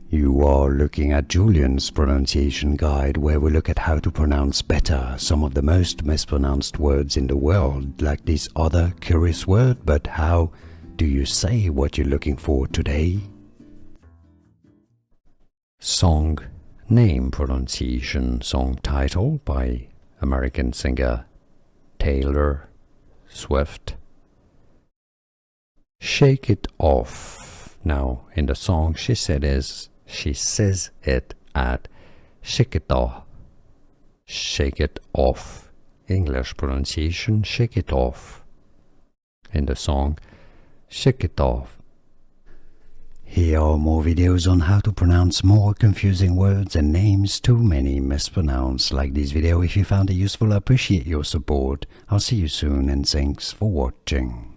You are looking at Julian's pronunciation guide, where we look at how to pronounce better some of the most mispronounced words in the world, like this other curious word. But how do you say what you're looking for today? Song name pronunciation. Song title by American singer Taylor Swift. Shake It Off. Now, in the song, she says it at shake it off. Shake it off. English pronunciation, shake it off. In the song, shake it off. Here are more videos on how to pronounce more confusing words and names too many mispronounced. Like this video if you found it useful. I appreciate your support. I'll see you soon and thanks for watching.